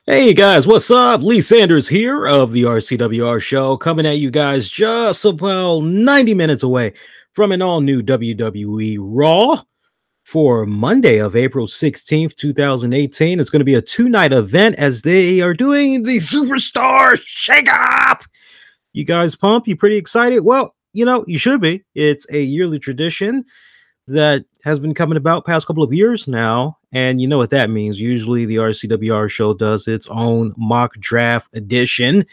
Hey guys, what's up? Lee Sanders here of the RCWR Show, coming at you guys just about 90 minutes away from an all new WWE Raw for Monday of April 16th, 2018. It's going to be a two-night event as they are doing the Superstar Shakeup. You guys pumped? You pretty excited? Well, you should be. It's a yearly tradition that has been coming about past couple of years now, and you know what that means. Usually the RCWR show does its own mock draft edition,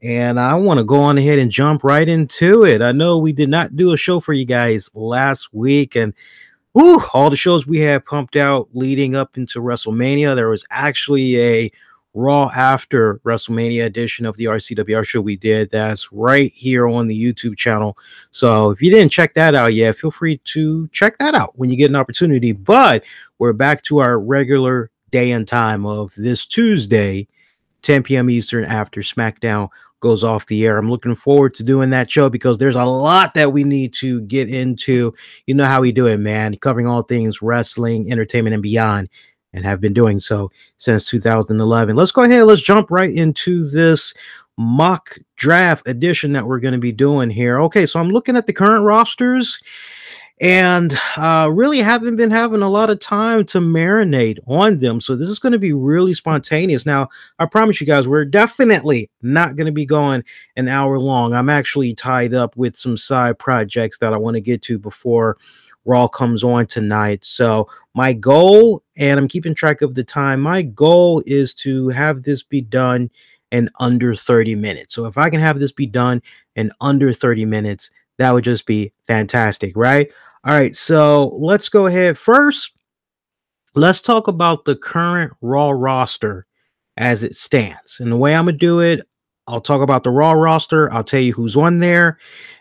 and I want to go on ahead and jump right into it. I know we did not do a show for you guys last week, and all the shows we had pumped out leading up into WrestleMania. There was actually a Raw after WrestleMania edition of the RCWR show we did. That's right here on the YouTube channel. So if you didn't check that out yet, feel free to check that out when you get an opportunity. But we're back to our regular day and time of this Tuesday, 10 p.m. Eastern, after SmackDown goes off the air. I'm looking forward to doing that show because there's a lot that we need to get into. You know how we do it, man. Covering all things wrestling, entertainment, and beyond, and have been doing so since 2011. Let's go ahead. Let's jump right into this mock draft edition that we're going to be doing here. Okay, so I'm looking at the current rosters and really haven't been having a lot of time to marinate on them. So this is going to be really spontaneous. Now, I promise you guys, we're definitely not going to be going an hour long. I'm actually tied up with some side projects that I want to get to before Raw comes on tonight. So my goal, and I'm keeping track of the time, my goal is to have this be done in under 30 minutes. So if I can have this be done in under 30 minutes, that would just be fantastic, right? All right, so let's go ahead. First, let's talk about the current Raw roster as it stands. And the way I'm going to do it, I'll talk about the Raw roster. I'll tell you who's on there.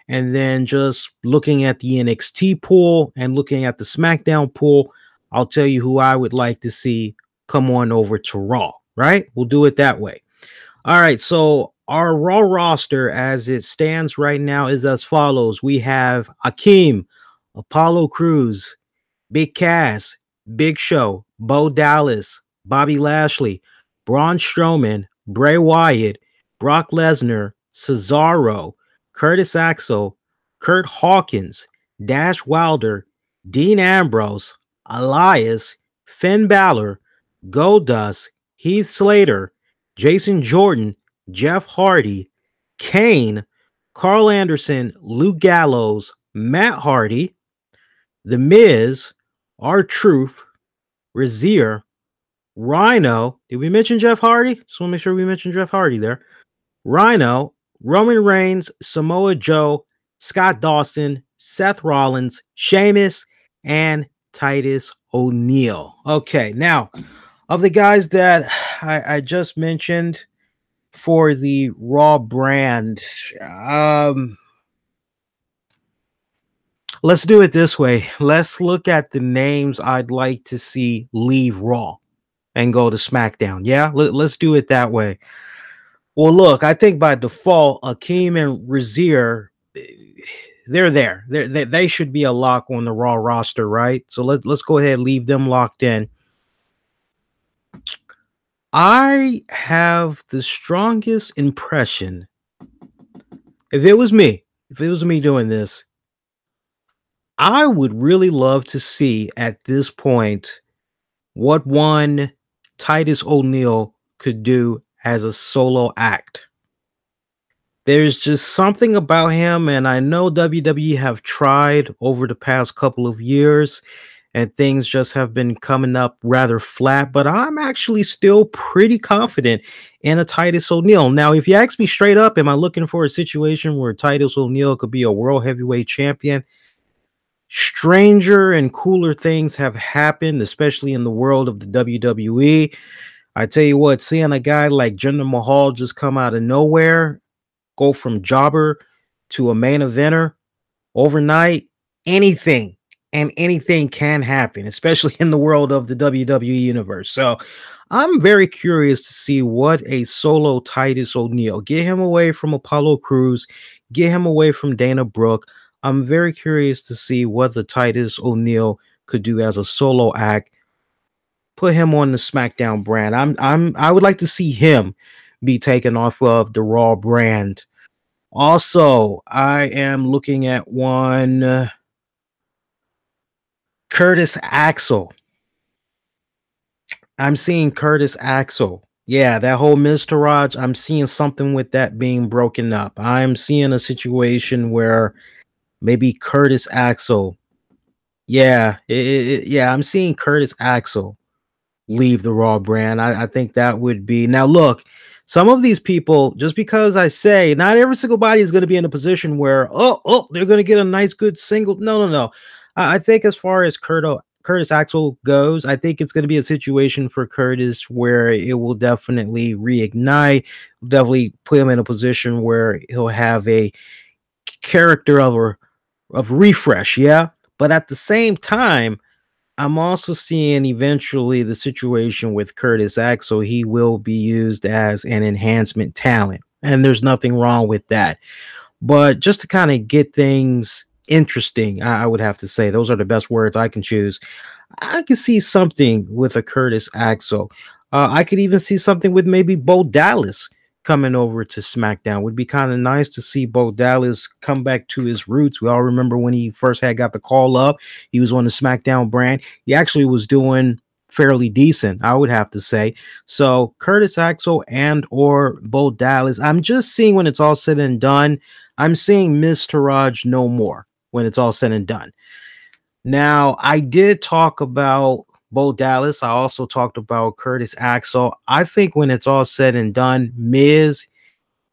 And then just looking at the NXT pool and looking at the SmackDown pool, I'll tell you who I would like to see come on over to Raw, right? We'll do it that way. All right, so our Raw roster as it stands right now is as follows. We have Akeem, Apollo Crews, Big Cass, Big Show, Bo Dallas, Bobby Lashley, Braun Strowman, Bray Wyatt, Brock Lesnar, Cesaro, Curtis Axel, Kurt Hawkins, Dash Wilder, Dean Ambrose, Elias, Finn Balor, Goldust, Heath Slater, Jason Jordan, Jeff Hardy, Kane, Carl Anderson, Luke Gallows, Matt Hardy, The Miz, R-Truth, Razier, Rhino. Did we mention Jeff Hardy? Just want to make sure we mention Jeff Hardy there. Rhino, Roman Reigns, Samoa Joe, Scott Dawson, Seth Rollins, Sheamus, and Titus O'Neil. Okay, now, of the guys that I just mentioned for the Raw brand, let's do it this way. Let's look at the names I'd like to see leave Raw and go to SmackDown. Yeah, let's do it that way. Well, look, I think by default, Akeem and Razier, they're there. They should be a lock on the Raw roster, right? So let's go ahead and leave them locked in. I have the strongest impression. If it was me doing this, I would really love to see at this point what one Titus O'Neil could do as a solo act. There's just something about him, and I know WWE have tried over the past couple of years, and things just have been coming up rather flat, but I'm actually still pretty confident in a Titus O'Neil. Now, if you ask me straight up, am I looking for a situation where Titus O'Neil could be a World Heavyweight Champion? Stranger and cooler things have happened, especially in the world of the WWE. I tell you what, seeing a guy like Jinder Mahal just come out of nowhere, go from jobber to a main eventer overnight, anything can happen, especially in the world of the WWE universe. So I'm very curious to see what a solo Titus O'Neil, get him away from Apollo Crews, get him away from Dana Brooke. I'm very curious to see what the Titus O'Neil could do as a solo act put him on the SmackDown brand. I would like to see him be taken off of the Raw brand. Also, I am looking at one Curtis Axel. I'm seeing Curtis Axel. Yeah, that whole Mr. Raj, I'm seeing something with that being broken up. I'm seeing a situation where maybe Curtis Axel. Yeah, yeah, I'm seeing Curtis Axel leave the Raw brand. I think that would be now. Look, some of these people, just because I say not every single body is going to be in a position where they're going to get a nice good single. No, no, no. I think as far as Curtis Axel goes, I think it's going to be a situation for Curtis where it will definitely reignite, definitely put him in a position where he'll have a character of refresh. Yeah, but at the same time, I'm also seeing eventually the situation with Curtis Axel. He will be used as an enhancement talent, and there's nothing wrong with that. But just to kind of get things interesting, I would have to say those are the best words I can choose. I could see something with a Curtis Axel. I could even see something with maybe Bo Dallas coming over to SmackDown. Would be kind of nice to see Bo Dallas come back to his roots. We all remember when he first had got the call up. He was on the SmackDown brand. He actually was doing fairly decent, I would have to say. So Curtis Axel and or Bo Dallas. I'm just seeing when it's all said and done. I'm seeing Mr. Raj no more when it's all said and done. Now, I did talk about Bo Dallas. I also talked about Curtis Axel. I think when it's all said and done, Miz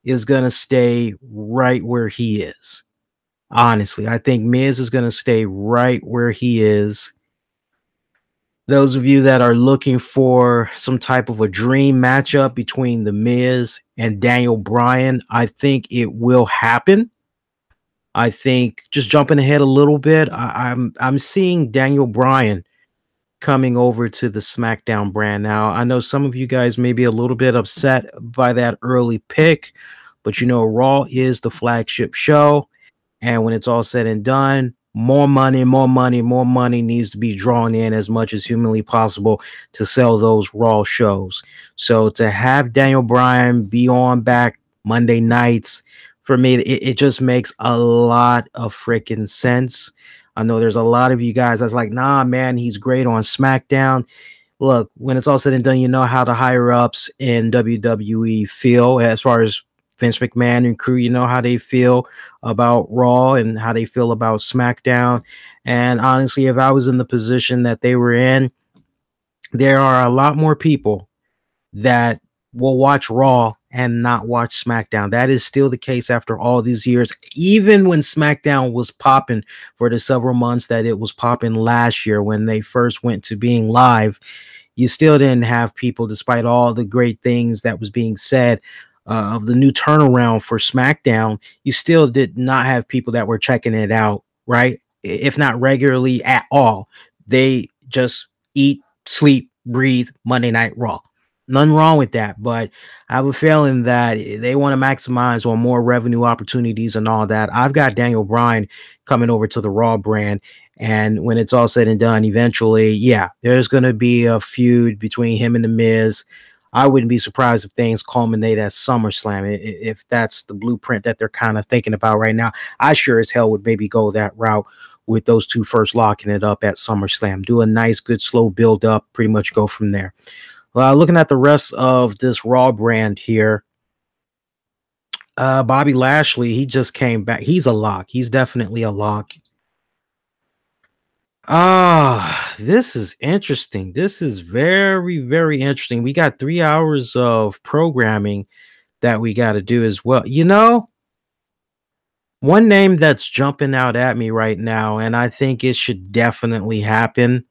is going to stay right where he is. Honestly, I think Miz is going to stay right where he is. Those of you that are looking for some type of a dream matchup between The Miz and Daniel Bryan, I think it will happen. I think just jumping ahead a little bit, I'm seeing Daniel Bryan coming over to the SmackDown brand. Now, I know some of you guys may be a little bit upset by that early pick, but you know, Raw is the flagship show. And when it's all said and done, more money, more money, more money needs to be drawn in as much as humanly possible to sell those Raw shows. So to have Daniel Bryan be on back Monday nights, for me, it just makes a lot of freaking sense. I know there's a lot of you guys that's like, nah, man, he's great on SmackDown. Look, when it's all said and done, you know how the higher ups in WWE feel as far as Vince McMahon and crew. You know how they feel about Raw and how they feel about SmackDown. And honestly, if I was in the position that they were in, there are a lot more people that will watch Raw and not watch SmackDown. That is still the case after all these years. Even when SmackDown was popping for the several months that it was popping last year when they first went to being live, you still didn't have people, despite all the great things that was being said of the new turnaround for SmackDown, you still did not have people that were checking it out, right? If not regularly at all. They just eat, sleep, breathe Monday Night Raw. Nothing wrong with that, but I have a feeling that they want to maximize on more revenue opportunities and all that. I've got Daniel Bryan coming over to the Raw brand, and when it's all said and done, eventually, yeah, there's going to be a feud between him and The Miz. I wouldn't be surprised if things culminate at SummerSlam, if that's the blueprint that they're kind of thinking about right now. I sure as hell would maybe go that route with those two first locking it up at SummerSlam. Do a nice, good, slow build up, pretty much go from there. Looking at the rest of this Raw brand here, Bobby Lashley, he just came back. He's a lock. He's definitely a lock. This is interesting. This is very, very interesting. We got 3 hours of programming that we got to do as well. You know, one name that's jumping out at me right now, and I think it should definitely happen.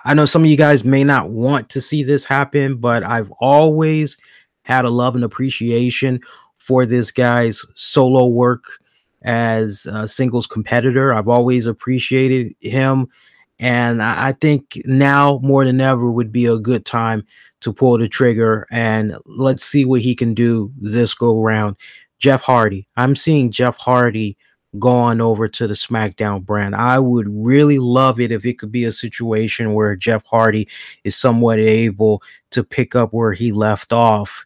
I know some of you guys may not want to see this happen, but I've always had a love and appreciation for this guy's solo work as a singles competitor. I've always appreciated him. And I think now more than ever would be a good time to pull the trigger and let's see what he can do this go round. Jeff Hardy. I'm seeing Jeff Hardy going over to the SmackDown brand. I would really love it if it could be a situation where Jeff Hardy is somewhat able to pick up where he left off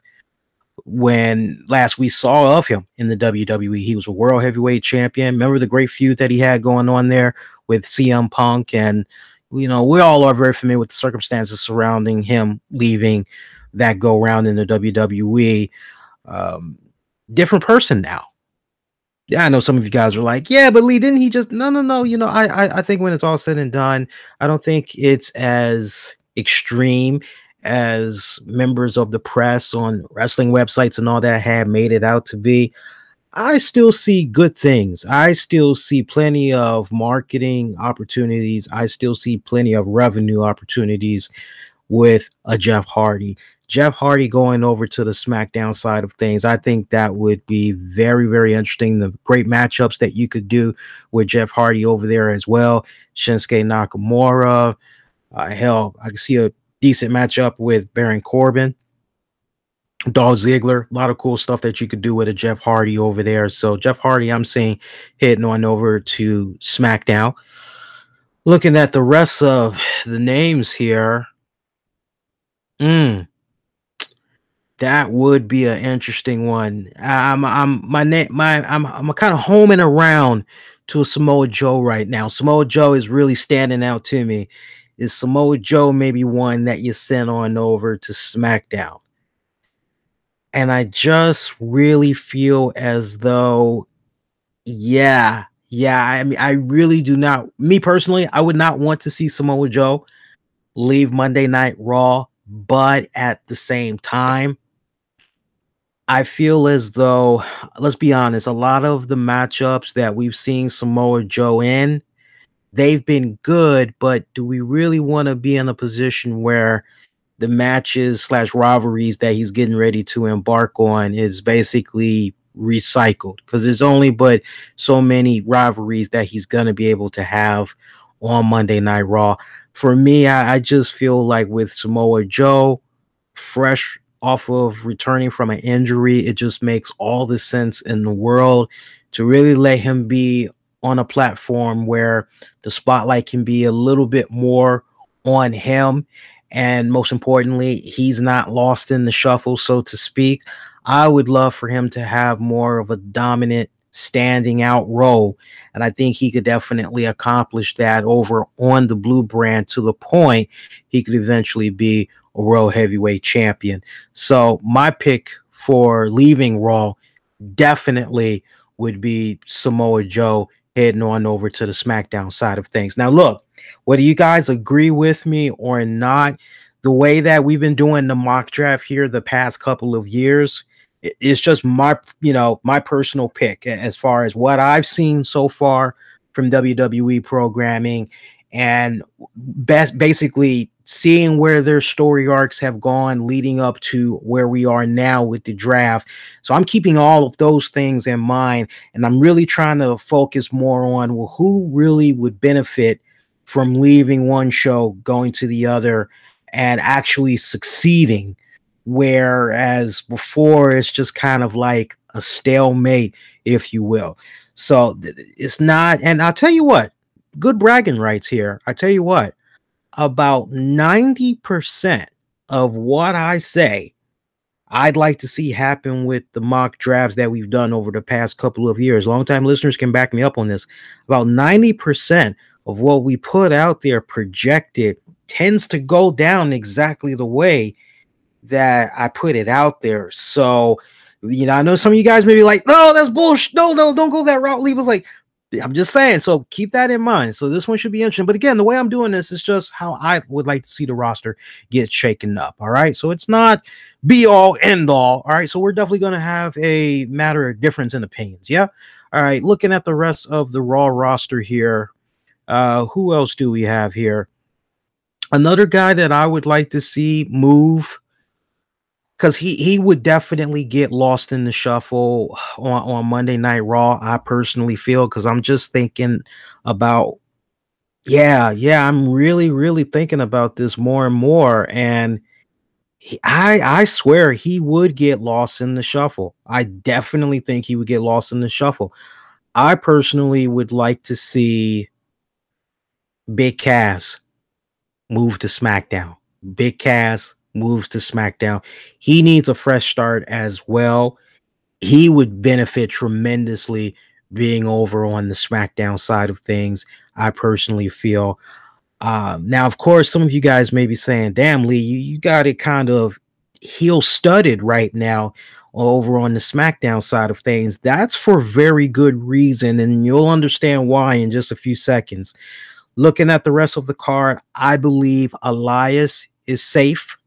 when last we saw of him in the WWE. He was a world heavyweight champion. Remember the great feud that he had going on there with CM Punk? And, we all are very familiar with the circumstances surrounding him leaving that go round in the WWE. Different person now. Yeah, I know some of you guys are like, yeah, but Lee, didn't he just? No, no, no. I think when it's all said and done, I don't think it's as extreme as members of the press on wrestling websites and all that have made it out to be. I still see good things. I still see plenty of marketing opportunities. I still see plenty of revenue opportunities with a Jeff Hardy. Jeff Hardy going over to the SmackDown side of things, I think that would be very, very interesting. The great matchups that you could do with Jeff Hardy over there as well. Shinsuke Nakamura. Hell, I can see a decent matchup with Baron Corbin. Dolph Ziggler, a lot of cool stuff that you could do with a Jeff Hardy over there. So Jeff Hardy, I'm seeing heading on over to SmackDown. Looking at the rest of the names here, that would be an interesting one. I'm kind of homing around to a Samoa Joe right now. Samoa Joe is really standing out to me. Is Samoa Joe maybe one that you send on over to SmackDown? And I just really feel as though, yeah. I mean, I really do not. Me personally, I would not want to see Samoa Joe leave Monday Night Raw, but at the same time, I feel as though, let's be honest, a lot of the matchups that we've seen Samoa Joe in, they've been good, but do we really want to be in a position where the matches / rivalries that he's getting ready to embark on is basically recycled? Because there's only but so many rivalries that he's going to be able to have on Monday Night Raw. For me, I just feel like with Samoa Joe, fresh off of returning from an injury, it just makes all the sense in the world to really let him be on a platform where the spotlight can be a little bit more on him. And most importantly, he's not lost in the shuffle, so to speak. I would love for him to have more of a dominant, standing out role. And I think he could definitely accomplish that over on the Blue brand to the point he could eventually be a world heavyweight champion. So my pick for leaving Raw definitely would be Samoa Joe heading on over to the SmackDown side of things. Now, look, whether you guys agree with me or not, the way that we've been doing the mock draft here the past couple of years, it's just my personal pick as far as what I've seen so far from WWE programming, and basically seeing where their story arcs have gone leading up to where we are now with the draft. So I'm keeping all of those things in mind, and I'm really trying to focus more on, well, who really would benefit from leaving one show, going to the other, and actually succeeding. Whereas before, it's just kind of like a stalemate, if you will. So it's not, and I'll tell you what, good bragging rights here. I tell you what, about 90% of what I say, I'd like to see happen with the mock drafts that we've done over the past couple of years. Longtime listeners can back me up on this. About 90% of what we put out there projected tends to go down exactly the way that I put it out there. So, I know some of you guys may be like, no, that's bullshit. No, don't go that route. Lee was like, I'm just saying. So keep that in mind. So this one should be interesting. But again, the way I'm doing this is just how I would like to see the roster get shaken up. All right. So it's not be all end all. All right. So we're definitely going to have a matter of difference in opinions. Yeah. All right. Looking at the rest of the Raw roster here. Who else do we have here? Another guy that I would like to see move, because he would definitely get lost in the shuffle on Monday Night Raw, I personally feel, because I'm just thinking about, I'm really, really thinking about this more and more. And I swear he would get lost in the shuffle. I definitely think he would get lost in the shuffle. I personally would like to see Big Cass move to SmackDown. Big Cass moves to SmackDown. He needs a fresh start as well. He would benefit tremendously being over on the SmackDown side of things, I personally feel. Now, of course, some of you guys may be saying, damn, Lee, you got it kind of heel studded right now over on the SmackDown side of things. That's for very good reason, and you'll understand why in just a few seconds. Looking at the rest of the card, I believe Elias is safe.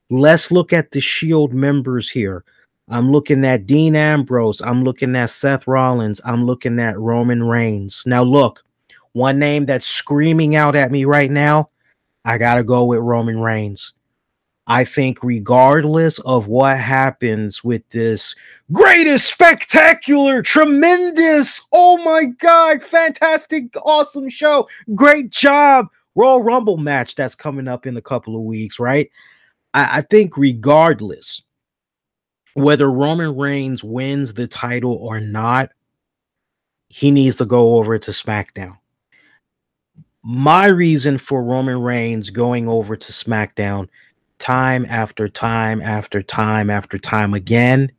Let's look at the Shield members here. I'm looking at Dean Ambrose. I'm looking at Seth Rollins. I'm looking at Roman Reigns. Now, look, one name that's screaming out at me right now, I got to go with Roman Reigns. I think regardless of what happens with this greatest, spectacular, tremendous, oh my God, fantastic, awesome show, great job, Royal Rumble match that's coming up in a couple of weeks, right? I think regardless whether Roman Reigns wins the title or not, he needs to go over to SmackDown. My reason for Roman Reigns going over to SmackDown time after time after time after time again,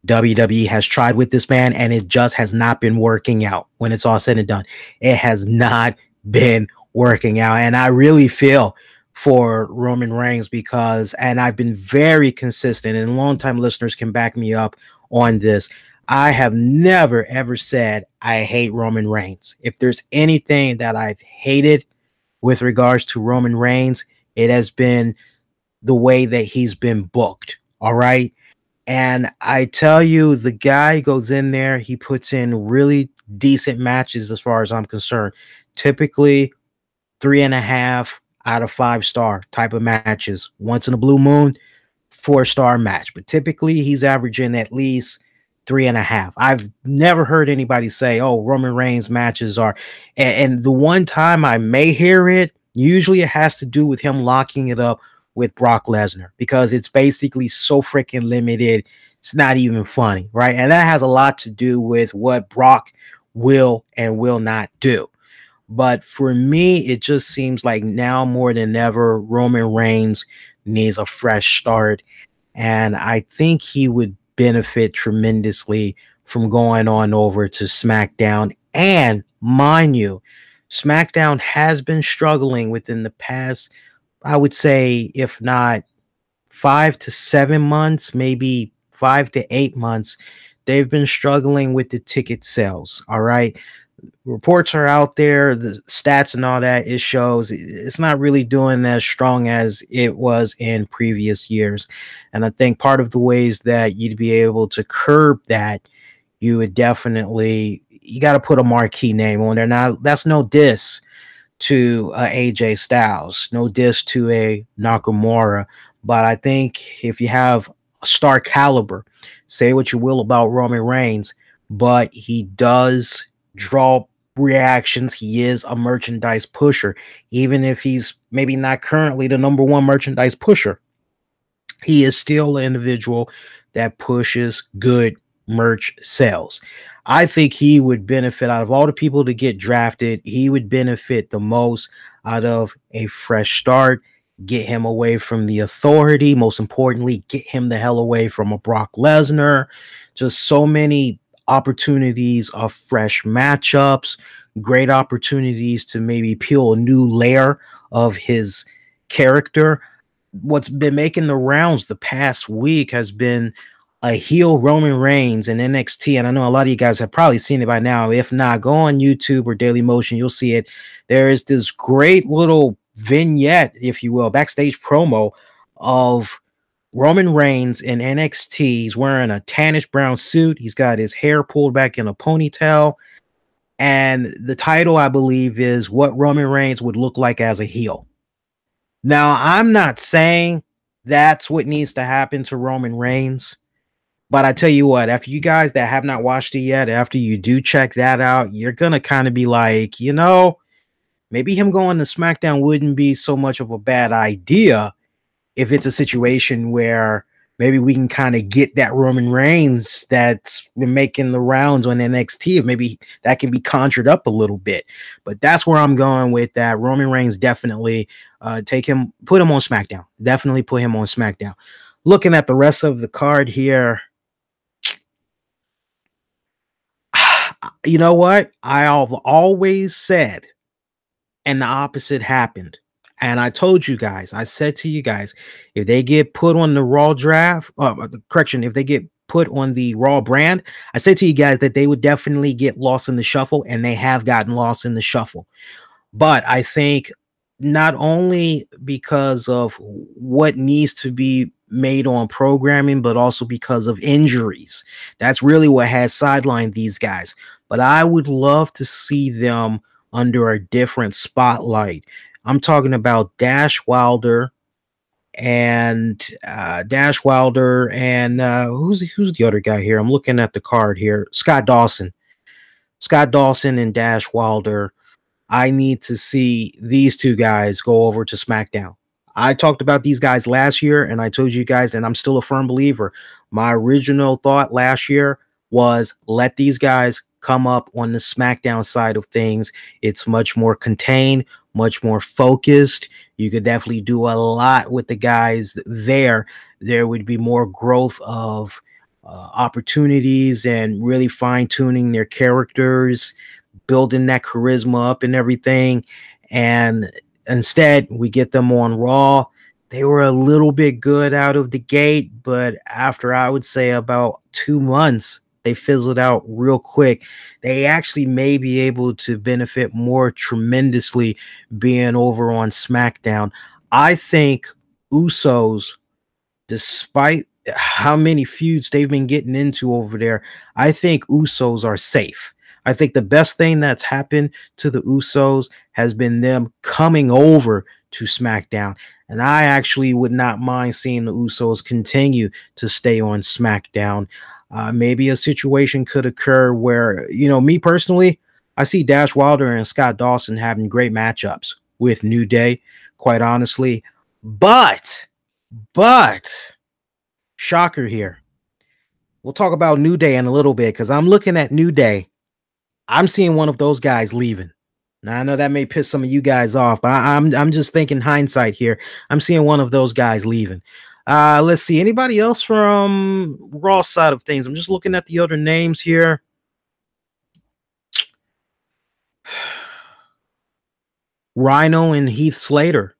WWE has tried with this man and it just has not been working out. When it's all said and done, it has not been working out. And I really feel for Roman Reigns because, and I've been very consistent, and longtime listeners can back me up on this. I have never ever said I hate Roman Reigns. If there's anything that I've hated with regards to Roman Reigns, it has been the way that he's been booked. All right. And I tell you, the guy goes in there, he puts in really decent matches as far as I'm concerned. Typically 3.5 out of 5-star type of matches. Once in a blue moon, 4-star match. But typically he's averaging at least 3.5. I've never heard anybody say, oh, Roman Reigns matches are, and the one time I may hear it, usually it has to do with him locking it up with Brock Lesnar because it's basically so freaking limited. It's not even funny, right? And that has a lot to do with what Brock will and will not do. But for me, it just seems like now more than ever, Roman Reigns needs a fresh start. And I think he would benefit tremendously from going on over to SmackDown. And mind you, SmackDown has been struggling within the past, I would say, if not 5 to 7 months, maybe 5 to 8 months, they've been struggling with the ticket sales. All right. Reports are out there, the stats and all that, it shows it's not really doing as strong as it was in previous years. And I think part of the ways that you'd be able to curb that, you would definitely, you got to put a marquee name on there. Now, that's no diss to AJ Styles, no diss to a Nakamura, but I think if you have a star caliber, say what you will about Roman Reigns, but he does draw reactions. He is a merchandise pusher, even if he's maybe not currently the number one merchandise pusher. He is still an individual that pushes good merch sales. I think he would benefit out of all the people to get drafted. He would benefit the most out of a fresh start, get him away from the authority. Most importantly, get him the hell away from a Brock Lesnar. Just so many opportunities of fresh matchups, great opportunities to maybe peel a new layer of his character. What's been making the rounds the past week has been a heel Roman Reigns in NXT. And I know a lot of you guys have probably seen it by now. If not, go on YouTube or Daily Motion, you'll see it. There is this great little vignette, if you will, backstage promo of Roman Reigns in NXT. He's wearing a tannish brown suit. He's got his hair pulled back in a ponytail. And the title, I believe, is What Roman Reigns Would Look Like as a Heel. Now, I'm not saying that's what needs to happen to Roman Reigns, but I tell you what, after you guys that have not watched it yet, after you do check that out, you're going to kind of be like, you know, maybe him going to SmackDown wouldn't be so much of a bad idea if it's a situation where maybe we can kind of get that Roman Reigns that's been making the rounds on NXT. Maybe that can be conjured up a little bit. But that's where I'm going with that. Roman Reigns, definitely put him on SmackDown. Definitely put him on SmackDown. Looking at the rest of the card here, you know what? I've always said, and the opposite happened. And I told you guys, I said to you guys, if they get put on the Raw draft, correction, if they get put on the Raw brand, I said to you guys that they would definitely get lost in the shuffle, and they have gotten lost in the shuffle. But I think not only because of what needs to be made on programming, but also because of injuries. That's really what has sidelined these guys. But I would love to see them under a different spotlight. I'm talking about Dash Wilder and who's the other guy here? I'm looking at the card here. Scott Dawson and Dash Wilder. I need to see these two guys go over to SmackDown. I talked about these guys last year, and I told you guys, and I'm still a firm believer. My original thought last year was let these guys come up on the SmackDown side of things. It's much more contained, much more focused. You could definitely do a lot with the guys there. There would be more growth of opportunities and really fine-tuning their characters, building that charisma up and everything. And instead, we get them on Raw. They were a little bit good out of the gate, but after, I would say, about 2 months, they fizzled out real quick. They actually may be able to benefit more tremendously being over on SmackDown. I think Usos, despite how many feuds they've been getting into over there, I think Usos are safe. I think the best thing that's happened to the Usos has been them coming over to SmackDown. And I actually would not mind seeing the Usos continue to stay on SmackDown. Maybe a situation could occur where, me personally, I see Dash Wilder and Scott Dawson having great matchups with New Day, quite honestly. But, shocker here. We'll talk about New Day in a little bit, because I'm looking at New Day. I'm seeing one of those guys leaving. Now, I know that may piss some of you guys off, but I'm just thinking hindsight here. I'm seeing one of those guys leaving. Let's see. Anybody else from Raw side of things? I'm just looking at the other names here. Rhino and Heath Slater.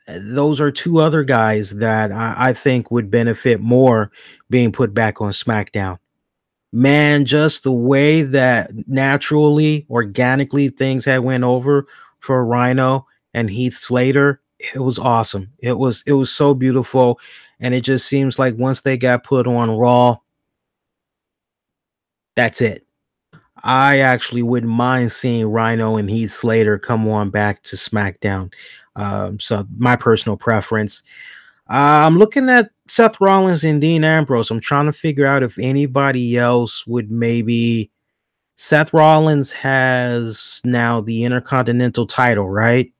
Those are two other guys that I think would benefit more being put back on SmackDown. Man, just the way that naturally, organically things had went over for Rhino and Heath Slater, it was awesome. It was so beautiful, and it just seems like once they got put on Raw, that's it. I actually wouldn't mind seeing Rhino and Heath Slater come on back to SmackDown. So my personal preference. I'm looking at Seth Rollins and Dean Ambrose. I'm trying to figure out if anybody else would maybe. Seth Rollins has now the Intercontinental title, right?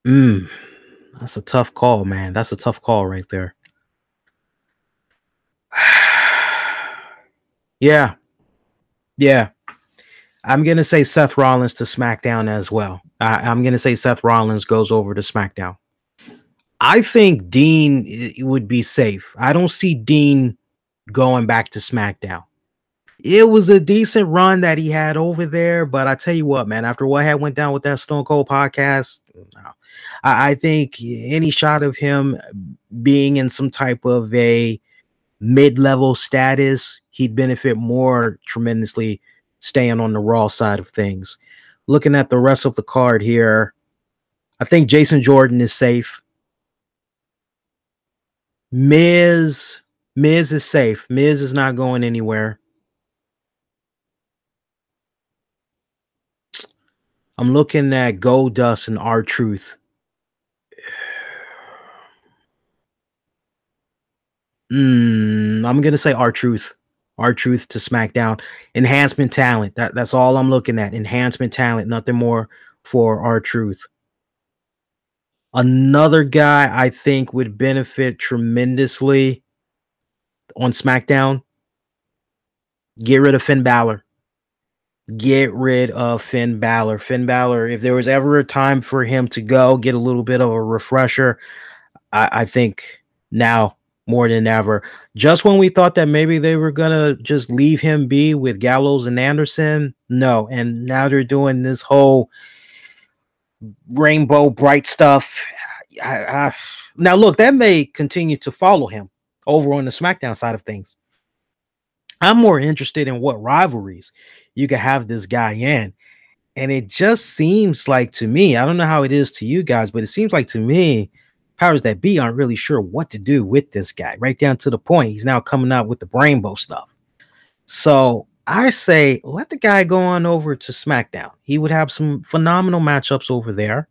That's a tough call, man. That's a tough call right there. Yeah. I'm going to say Seth Rollins to SmackDown as well. I'm going to say Seth Rollins goes over to SmackDown. I think Dean would be safe. I don't see Dean going back to SmackDown. It was a decent run that he had over there, but I tell you what, man, after what had went down with that Stone Cold podcast, I think any shot of him being in some type of a mid-level status, he'd benefit more tremendously staying on the Raw side of things. Looking at the rest of the card here, I think Jason Jordan is safe. Miz is safe. Miz is not going anywhere. I'm looking at Goldust and R-Truth. I'm gonna say R-Truth. R-Truth to SmackDown. Enhancement talent. That's all I'm looking at. Enhancement talent, nothing more for R-Truth. Another guy I think would benefit tremendously on SmackDown, get rid of Finn Balor. Get rid of Finn Balor. Finn Balor, if there was ever a time for him to go, get a little bit of a refresher, I think now more than ever. Just when we thought that maybe they were gonna just leave him be with Gallows and Anderson, no. And now they're doing this whole rainbow bright stuff. Now look, that may continue to follow him over on the SmackDown side of things. I'm more interested in what rivalries you could have this guy in. And it just seems like to me, I don't know how it is to you guys, but it seems like to me, powers that be aren't really sure what to do with this guy, right down to the point. He's now coming out with the rainbow stuff. So I say, let the guy go on over to SmackDown. He would have some phenomenal matchups over there.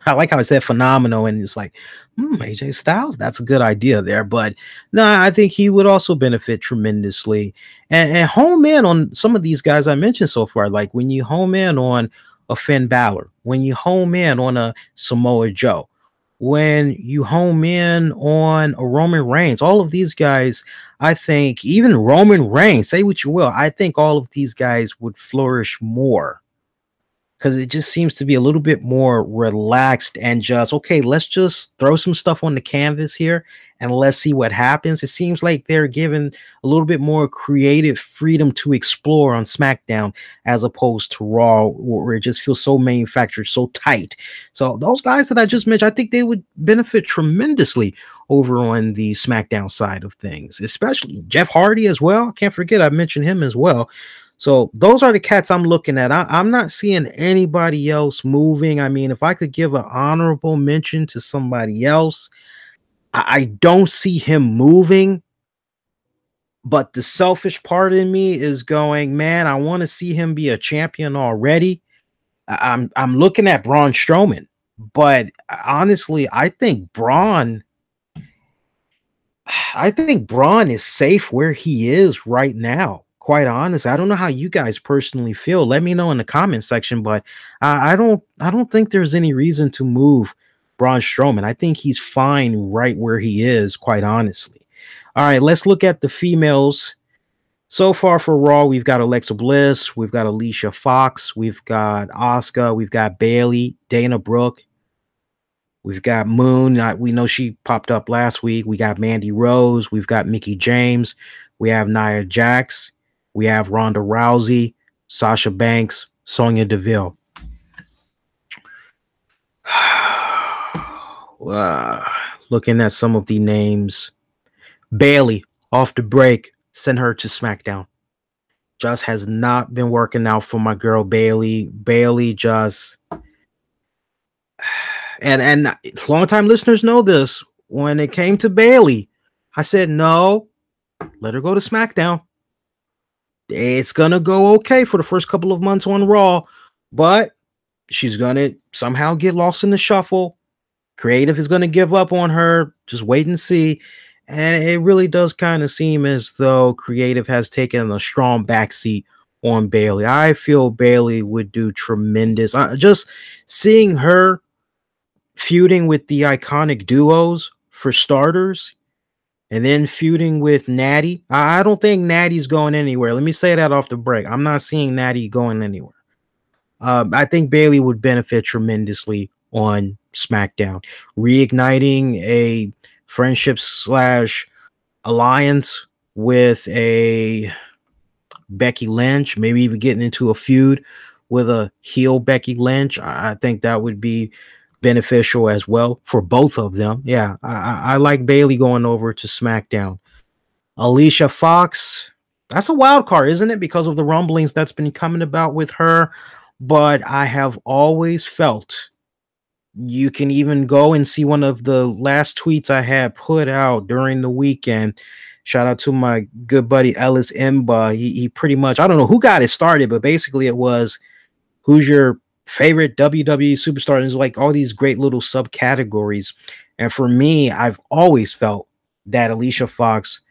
I like how I said phenomenal, and it's like, AJ Styles, that's a good idea there. But no, I think he would also benefit tremendously. And home in on some of these guys I mentioned so far, like when you home in on a Finn Balor, when you home in on a Samoa Joe, when you home in on a Roman Reigns, all of these guys, I think, even Roman Reigns, say what you will, I think all of these guys would flourish more because it just seems to be a little bit more relaxed and just, okay, let's just throw some stuff on the canvas here and let's see what happens. It seems like they're given a little bit more creative freedom to explore on SmackDown as opposed to Raw, where it just feels so manufactured, so tight. So those guys that I just mentioned, I think they would benefit tremendously over on the SmackDown side of things, especially Jeff Hardy as well. I can't forget I mentioned him as well. So those are the cats I'm looking at. I'm not seeing anybody else moving. I mean, if I could give an honorable mention to somebody else, I don't see him moving. But the selfish part in me is going, man, I want to see him be a champion already. I'm looking at Braun Strowman, but honestly, I think Braun is safe where he is right now. Quite honest, I don't know how you guys personally feel. Let me know in the comment section, but I don't think there's any reason to move Braun Strowman. I think he's fine right where he is, quite honestly. All right, let's look at the females. So far for Raw, we've got Alexa Bliss, we've got Alicia Fox, we've got Asuka, we've got Bayley, Dana Brooke, we've got Moon. We know she popped up last week. We got Mandy Rose, we've got Mickie James, we have Nia Jax, we have Ronda Rousey, Sasha Banks, Sonya Deville. Looking at some of the names. Bayley, off the break, send her to SmackDown. Just has not been working out for my girl Bayley. Bayley just... And long-time listeners know this. When it came to Bayley, I said, no, let her go to SmackDown. It's going to go okay for the first couple of months on Raw, but she's going to somehow get lost in the shuffle. Creative is going to give up on her. Just wait and see. And it really does kind of seem as though Creative has taken a strong backseat on Bayley. I feel Bayley would do tremendous. Just seeing her feuding with the iconic duos for starters, and then feuding with Natty. I don't think Natty's going anywhere. Let me say that off the break. I'm not seeing Natty going anywhere. I think Bayley would benefit tremendously on SmackDown. Reigniting a friendship / alliance with a Becky Lynch, maybe even getting into a feud with a heel Becky Lynch. I think that would be beneficial as well for both of them. Yeah, I like Bayley going over to SmackDown. Alicia Fox, that's a wild card, isn't it? Because of the rumblings that's been coming about with her. But I have always felt, you can even go and see one of the last tweets I had put out during the weekend. Shout out to my good buddy Ellis Imba. He pretty much, I don't know who got it started, but basically it was, who's your favorite WWE superstar? And there's like all these great little subcategories. And for me, I've always felt that Alicia Fox,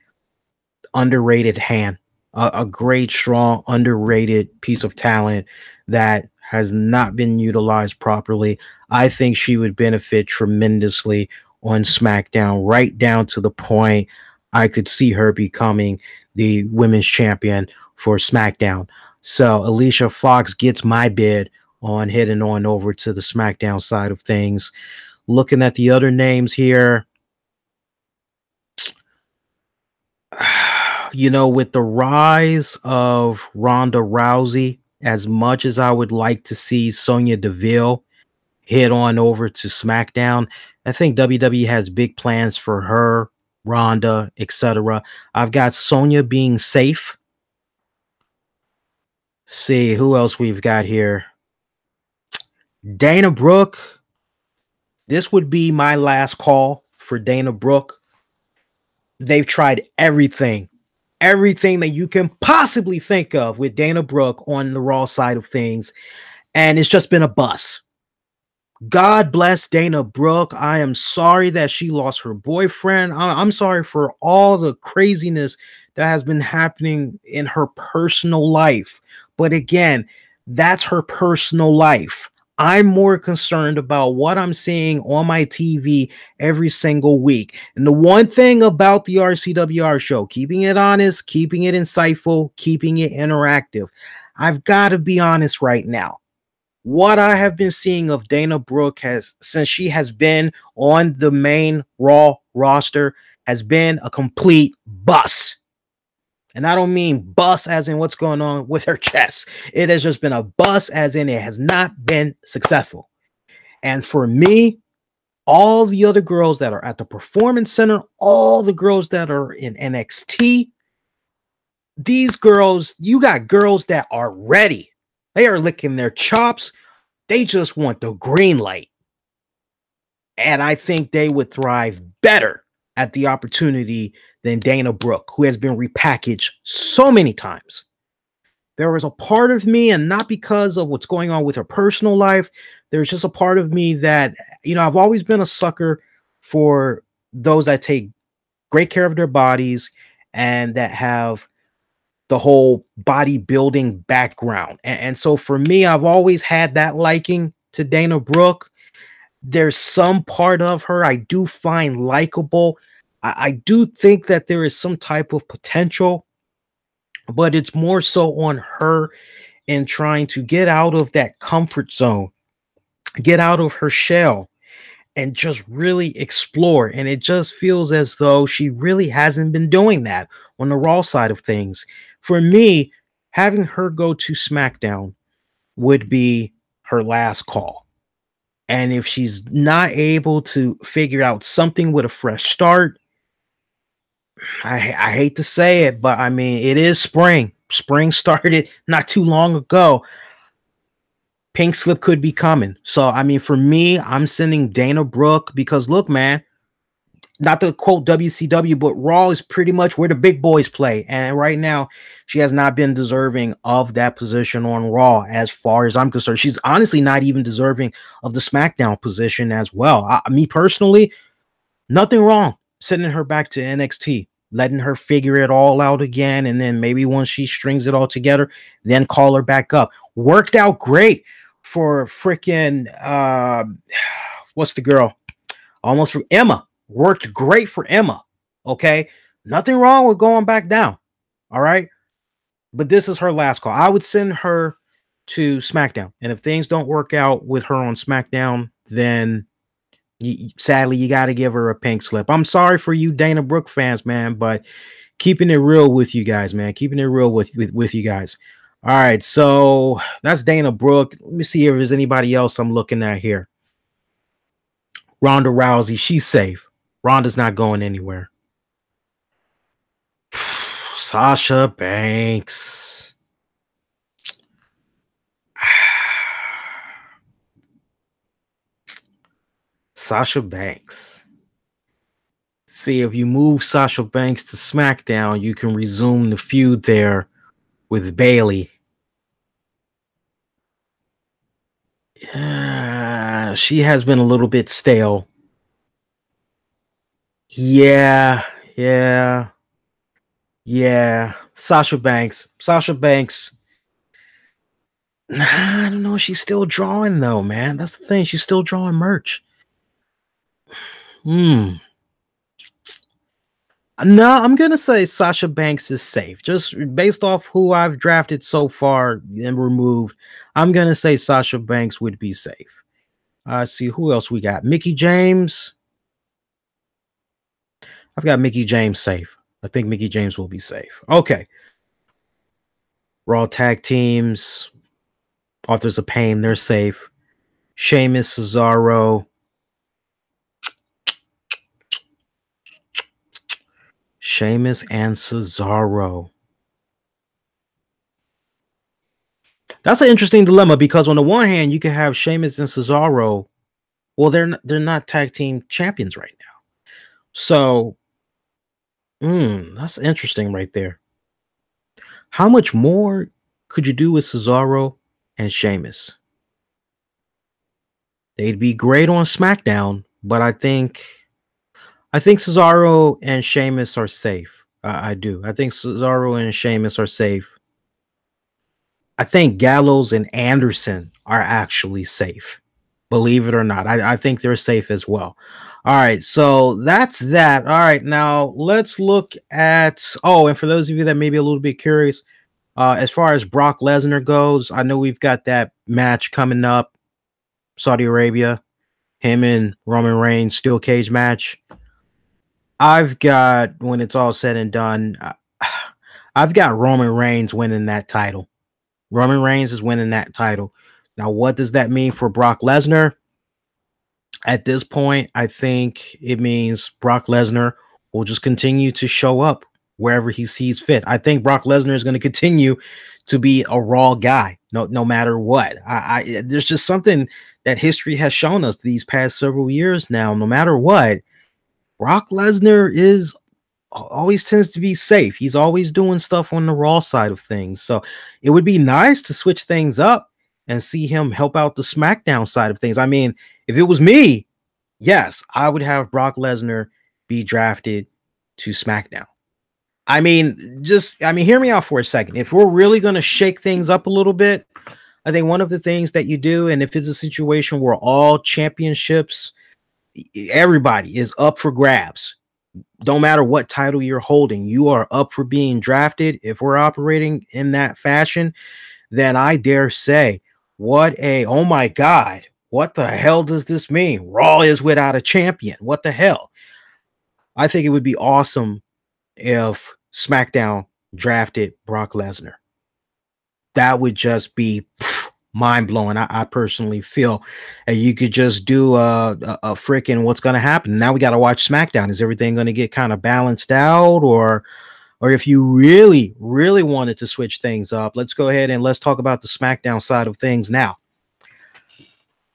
underrated hand, a great, strong, underrated piece of talent that has not been utilized properly. I think she would benefit tremendously on SmackDown, right down to the point I could see her becoming the women's champion for SmackDown. So Alicia Fox gets my bid on heading on over to the SmackDown side of things. Looking at the other names here, you know, with the rise of Ronda Rousey, as much as I would like to see Sonya Deville head on over to SmackDown, I think WWE has big plans for her, Ronda, etc. I've got Sonya being safe. See who else we've got here. Dana Brooke. This would be my last call for Dana Brooke. They've tried everything that you can possibly think of with Dana Brooke on the Raw side of things, and it's just been a bust. God bless Dana Brooke. I am sorry that she lost her boyfriend. I'm sorry for all the craziness that has been happening in her personal life. But again, that's her personal life. I'm more concerned about what I'm seeing on my TV every single week. And the one thing about the RCWR show, keeping it honest, keeping it insightful, keeping it interactive, I've got to be honest right now. What I have been seeing of Dana Brooke since she has been on the main Raw roster has been a complete bust. And I don't mean bust as in what's going on with her chest. It has just been a bust as in it has not been successful. And for me, all the other girls that are at the Performance Center, all the girls that are in NXT, these girls, you got girls that are ready. They are licking their chops. They just want the green light. And I think they would thrive better at the opportunity than Dana Brooke, who has been repackaged so many times. There was a part of me, and not because of what's going on with her personal life, there's just a part of me that, you know, I've always been a sucker for those that take great care of their bodies and that have the whole bodybuilding background. And so for me, I've always had that liking to Dana Brooke. There's some part of her I do find likable. I do think that there is some type of potential, but it's more so on her in trying to get out of that comfort zone, get out of her shell, and just really explore. And it just feels as though she really hasn't been doing that on the Raw side of things. For me, having her go to SmackDown would be her last call. And if she's not able to figure out something with a fresh start, I hate to say it, but I mean, it is spring. Spring started not too long ago. Pink slip could be coming. So, I mean, for me, I'm sending Dana Brooke because look, man, not to quote WCW, but Raw is pretty much where the big boys play. And right now, she has not been deserving of that position on Raw as far as I'm concerned. She's honestly not even deserving of the SmackDown position as well. Me personally, nothing wrong sending her back to NXT, letting her figure it all out again. And then maybe once she strings it all together, then call her back up. Worked out great for freaking, what's the girl? Almost for Emma. Worked great for Emma. Okay. Nothing wrong with going back down. All right. But this is her last call. I would send her to SmackDown. And if things don't work out with her on SmackDown, then sadly, you got to give her a pink slip. I'm sorry for you Dana Brooke fans, man, but keeping it real with you guys, man. Keeping it real with you guys. All right. So that's Dana Brooke. Let me see if there's anybody else I'm looking at here. Ronda Rousey, she's safe. Ronda's not going anywhere. Sasha Banks. Sasha Banks. See, if you move Sasha Banks to SmackDown, you can resume the feud there with Bayley. She has been a little bit stale. Yeah. Sasha Banks. I don't know. She's still drawing though, man. That's the thing. She's still drawing merch. Hmm. No, I'm gonna say Sasha Banks is safe. Just based off who I've drafted so far and removed, I'm gonna say Sasha Banks would be safe. See who else we got. Mickey James. I've got Mickey James safe. I think Mickey James will be safe. Okay. Raw tag teams. Authors of Pain, they're safe. Sheamus, Cesaro. Sheamus and Cesaro. That's an interesting dilemma because on the one hand, you can have Sheamus and Cesaro. Well, they're not tag team champions right now. So, that's interesting right there. How much more could you do with Cesaro and Sheamus? They'd be great on SmackDown, but I think Cesaro and Sheamus are safe. I do. I think Cesaro and Sheamus are safe. I think Gallows and Anderson are actually safe. Believe it or not. I think they're safe as well. All right, so that's that. All right, now let's look at and for those of you that may be a little bit curious, as far as Brock Lesnar goes, I know we've got that match coming up, Saudi Arabia, him and Roman Reigns steel cage match. I've got, when it's all said and done, I've got Roman Reigns winning that title. Roman Reigns is winning that title. Now, what does that mean for Brock Lesnar? At this point, I think it means Brock Lesnar will just continue to show up wherever he sees fit. I think Brock Lesnar is going to continue to be a Raw guy, no matter what. There's just something that history has shown us these past several years now. No matter what, Brock Lesnar always tends to be safe. He's always doing stuff on the Raw side of things. So it would be nice to switch things up and see him help out the SmackDown side of things. I mean, if it was me, yes, I would have Brock Lesnar be drafted to SmackDown. I mean, hear me out for a second. If we're really going to shake things up a little bit, I think one of the things that you do, and if it's a situation where all championships, everybody is up for grabs, don't matter what title you're holding, you are up for being drafted. If we're operating in that fashion, then I dare say, oh my God, what the hell does this mean? Raw is without a champion. What the hell? I think it would be awesome if SmackDown drafted Brock Lesnar. That would just be mind-blowing. I personally feel you could just do a freaking what's going to happen. Now we got to watch SmackDown. Is everything going to get kind of balanced out? Or if you really, really wanted to switch things up, let's go ahead and let's talk about the SmackDown side of things now.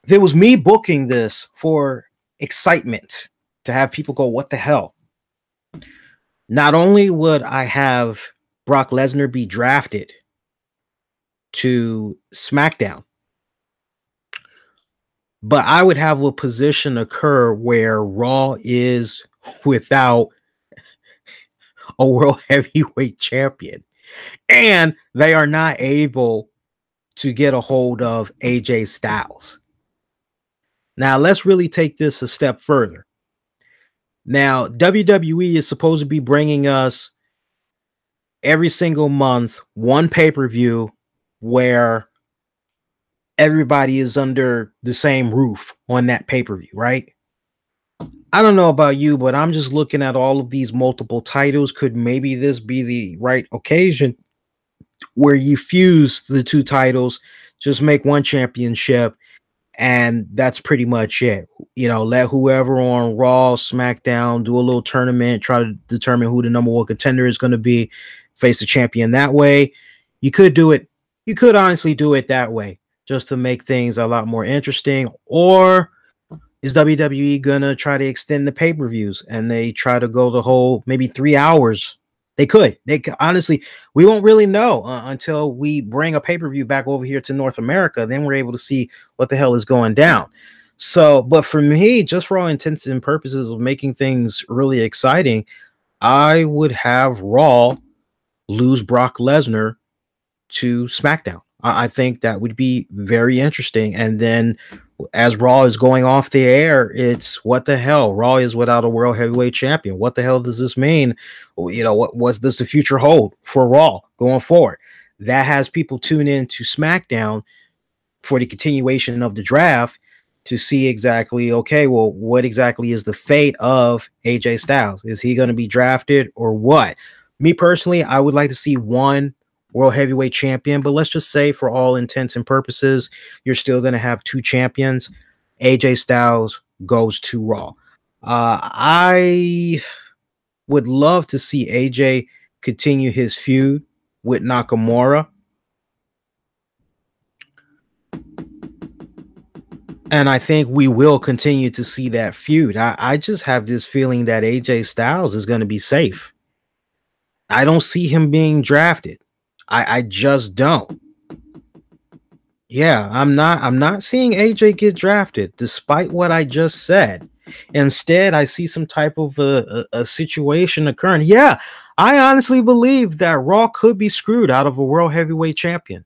If it was me booking this for excitement, to have people go, what the hell? Not only would I have Brock Lesnar be drafted to SmackDown, but I would have a position occur where Raw is without a world heavyweight champion, and they are not able to get a hold of AJ Styles. Now, let's really take this a step further. Now, WWE is supposed to be bringing us every single month one pay-per-view where everybody is under the same roof on that pay-per-view, right? I don't know about you, but I'm just looking at all of these multiple titles. Could maybe this be the right occasion where you fuse the two titles, just make one championship, and that's pretty much it? You know, let whoever on Raw, SmackDown do a little tournament, try to determine who the number one contender is going to be, face the champion that way. You could do it. You could honestly do it that way just to make things a lot more interesting. Or is WWE going to try to extend the pay-per-views and they try to go the whole maybe 3 hours? They could. Honestly, we won't really know until we bring a pay-per-view back over here to North America. Then we're able to see what the hell is going down. So, but for me, just for all intents and purposes of making things really exciting, I would have Raw lose Brock Lesnar to SmackDown. I think that would be very interesting. And then as Raw is going off the air, it's what the hell? Raw is without a world heavyweight champion. What the hell does this mean? You know, what does the future hold for Raw going forward? That has people tune in to SmackDown for the continuation of the draft to see exactly, okay, well, what exactly is the fate of AJ Styles? Is he going to be drafted or what? Me personally, I would like to see one world heavyweight champion, but let's just say for all intents and purposes, you're still going to have two champions. AJ Styles goes to Raw. I would love to see AJ continue his feud with Nakamura. And I think we will continue to see that feud. I just have this feeling that AJ Styles is going to be safe. I don't see him being drafted. I just don't. Yeah, I'm not seeing AJ get drafted, despite what I just said. Instead, I see some type of a situation occurring. Yeah, I honestly believe that Raw could be screwed out of a world heavyweight champion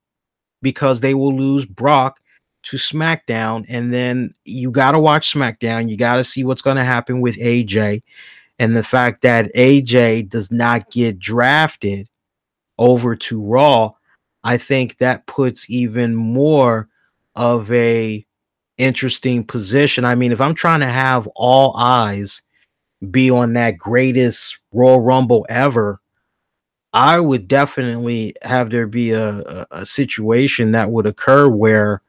because they will lose Brock to SmackDown, and then you got to watch SmackDown. You got to see what's going to happen with AJ, and the fact that AJ does not get drafted over to Raw, I think that puts even more of a interesting position. I mean, if I'm trying to have all eyes be on that greatest Royal Rumble ever, I would definitely have there be a situation that would occur where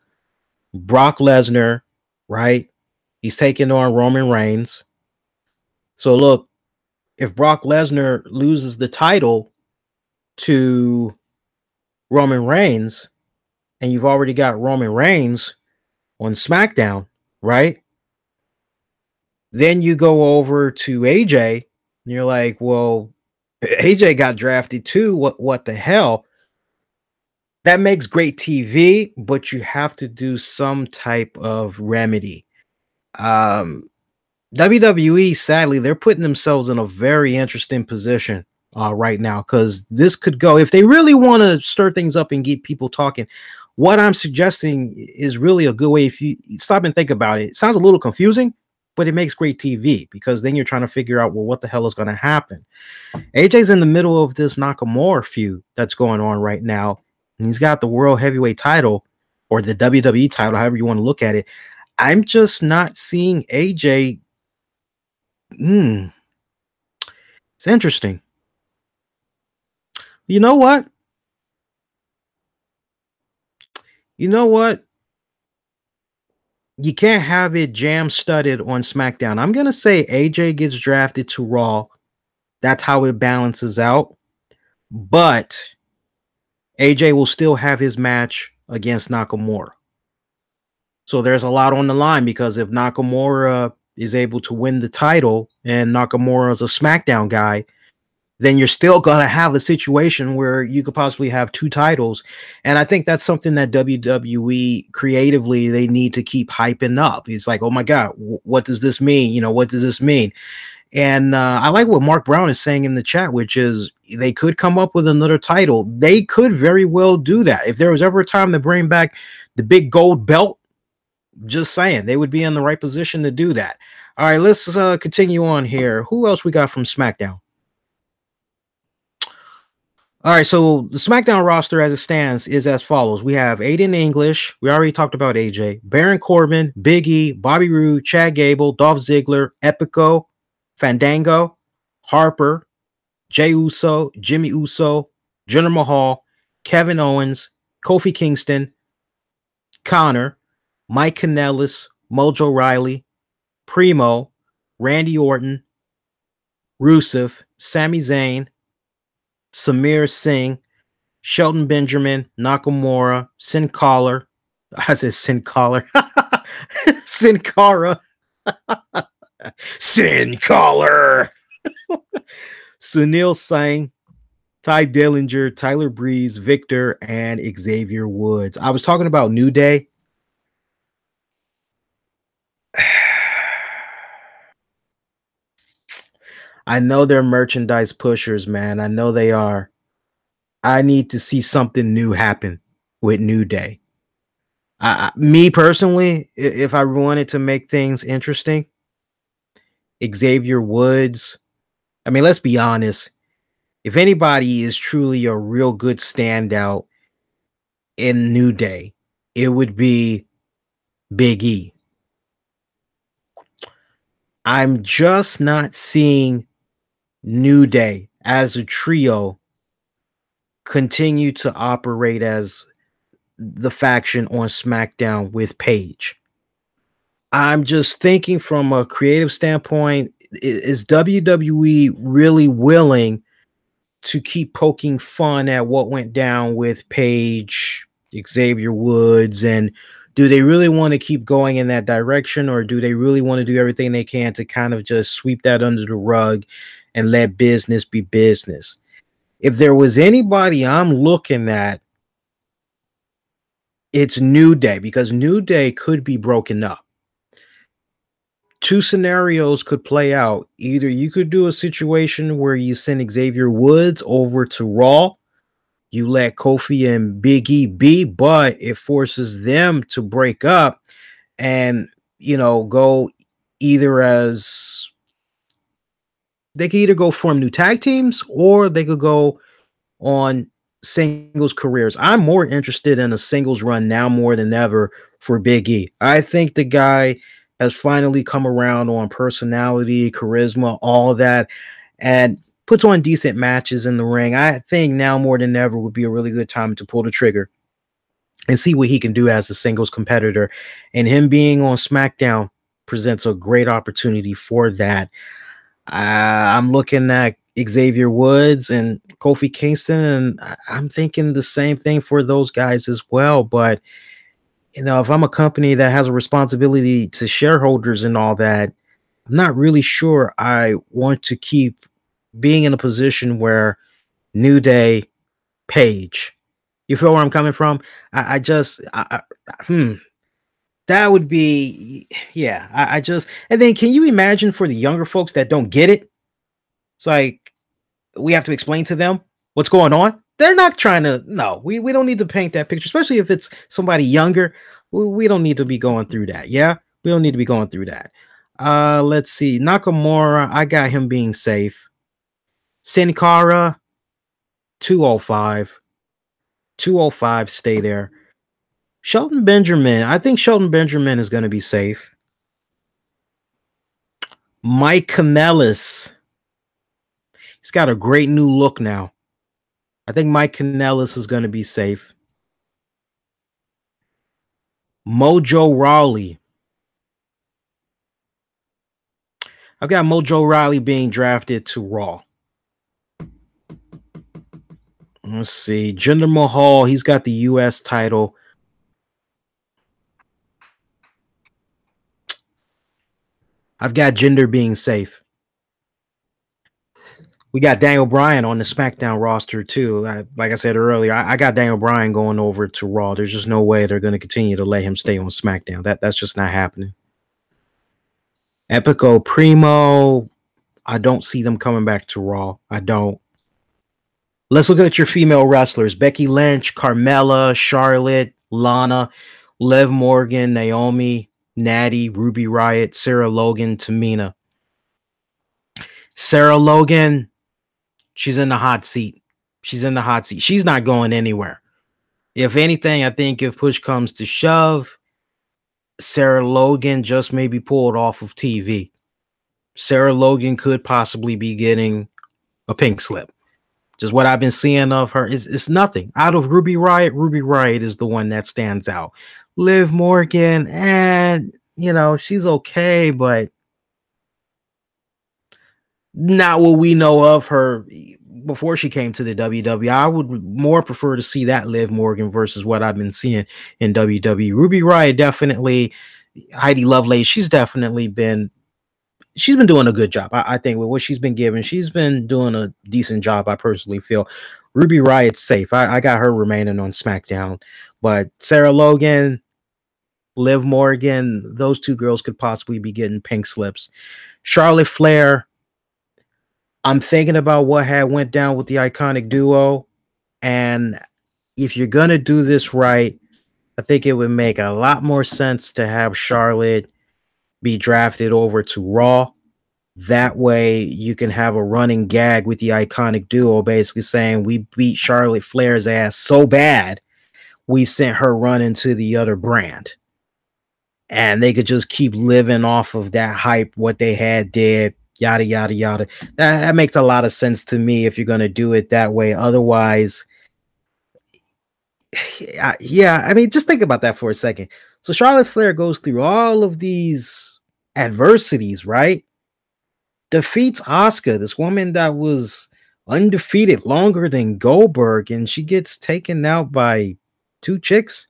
Brock Lesnar, right? He's taking on Roman Reigns. So look, if Brock Lesnar loses the title to Roman Reigns, and you've already got Roman Reigns on SmackDown, right? Then you go over to AJ, and you're like, well, AJ got drafted too. What the hell? That makes great TV, but you have to do some type of remedy. WWE, sadly, they're putting themselves in a very interesting position right now, because this could go, if they really want to stir things up and get people talking. What I'm suggesting is really a good way. If you stop and think about it, it sounds a little confusing, but it makes great TV, because then you're trying to figure out, well, what the hell is going to happen? AJ's in the middle of this Nakamura feud that's going on right now, and he's got the world heavyweight title, or the WWE title, however you want to look at it. I'm just not seeing AJ. It's interesting. You know what? You know what? You can't have it jam studded on SmackDown. I'm going to say AJ gets drafted to Raw. That's how it balances out. But AJ will still have his match against Nakamura. So there's a lot on the line, because if Nakamura is able to win the title and Nakamura is a SmackDown guy, then you're still going to have a situation where you could possibly have two titles. And I think that's something that WWE creatively, they need to keep hyping up. It's like, oh my God, what does this mean? You know, what does this mean? And I like what Mark Brown is saying in the chat, which is they could come up with another title. They could very well do that. If there was ever a time to bring back the big gold belt, just saying, they would be in the right position to do that. All right, let's continue on here. Who else we got from SmackDown? All right, so the SmackDown roster as it stands is as follows. We have Aiden English. We already talked about AJ. Baron Corbin, Big E, Bobby Roode, Chad Gable, Dolph Ziggler, Epico, Fandango, Harper, Jey Uso, Jimmy Uso, Jinder Mahal, Kevin Owens, Kofi Kingston, Connor, Mike Kanellis, Mojo Riley, Primo, Randy Orton, Rusev, Sami Zayn, Samir Singh, Shelton Benjamin, Nakamura, Sin Cara. I said Sin Cara. Sin Cara. Sin Cara. Sunil Singh, Ty Dillinger, Tyler Breeze, Victor, and Xavier Woods. I was talking about New Day. I know they're merchandise pushers, man. I know they are. I need to see something new happen. with New Day. Me personally, if I wanted to make things interesting, Xavier Woods. I mean, let's be honest. If anybody is truly a real good standout in New Day, it would be Big E. I'm just not seeing New Day as a trio continue to operate as the faction on SmackDown with Paige. I'm just thinking from a creative standpoint, is WWE really willing to keep poking fun at what went down with Paige, Xavier Woods, and do they really want to keep going in that direction, or do they really want to do everything they can to kind of just sweep that under the rug and let business be business? If there was anybody I'm looking at, it's New Day, because New Day could be broken up. Two scenarios could play out. Either you could do a situation where you send Xavier Woods over to Raw, you let Kofi and Big E be, but it forces them to break up and, go either as they could either go form new tag teams or they could go on singles careers. I'm more interested in a singles run now more than ever for Big E. I think the guy has finally come around on personality, charisma, all of that, and puts on decent matches in the ring. I think now more than ever would be a really good time to pull the trigger and see what he can do as a singles competitor. And him being on SmackDown presents a great opportunity for that. I'm looking at Xavier Woods and Kofi Kingston, and I'm thinking the same thing for those guys as well. But, if I'm a company that has a responsibility to shareholders and all that, I'm not really sure I want to keep being in a position where New Day, Page. You feel where I'm coming from? That would be, yeah. And then can you imagine for the younger folks that don't get it? It's like we have to explain to them what's going on. They're not trying to, no, we don't need to paint that picture, especially if it's somebody younger. We don't need to be going through that. Yeah, we don't need to be going through that. Let's see. Nakamura, I got him being safe. Sin Cara, 205. 205, stay there. Shelton Benjamin, I think Shelton Benjamin is going to be safe. Mike Kanellis, he's got a great new look now. I think Mike Kanellis is going to be safe. Mojo Rawley. I've got Mojo Rawley being drafted to Raw. Let's see. Jinder Mahal, he's got the U.S. title. I've got Jinder being safe. We got Daniel Bryan on the SmackDown roster too. Like I said earlier, I got Daniel Bryan going over to Raw. There's just no way they're going to continue to let him stay on SmackDown. That's just not happening. Epico Primo, I don't see them coming back to Raw. I don't. Let's look at your female wrestlers. Becky Lynch, Carmella, Charlotte, Lana, Liv Morgan, Naomi, Natty, Ruby Riott, Sarah Logan, Tamina. Sarah Logan, she's in the hot seat. She's in the hot seat. She's not going anywhere. If anything, I think if push comes to shove, Sarah Logan just may be pulled off of TV. Sarah Logan could possibly be getting a pink slip. Just what I've been seeing of her is nothing. Out of Ruby Riott is the one that stands out. Liv Morgan, and she's okay, but not what we know of her before she came to the WWE. I would more prefer to see that Liv Morgan versus what I've been seeing in WWE. Ruby Riott definitely, Heidi Lovelace, she's been doing a good job. I think with what she's been given, she's been doing a decent job, I personally feel. Ruby Riott's safe. I got her remaining on SmackDown. But Sarah Logan, Liv Morgan, those two girls could possibly be getting pink slips. Charlotte Flair, I'm thinking about what had went down with the Iconic Duo, and if you're gonna do this right, I think it would make a lot more sense to have Charlotte be drafted over to Raw. That way you can have a running gag with the iconic duo basically saying we beat Charlotte Flair's ass so bad we sent her running to the other brand. And they could just keep living off of that hype, what they had did, yada yada yada. That makes a lot of sense to me if you're gonna do it that way. Otherwise, yeah, I mean, just think about that for a second. So Charlotte Flair goes through all of these adversities, right? Defeats Asuka, this woman that was undefeated longer than Goldberg, and she gets taken out by two chicks.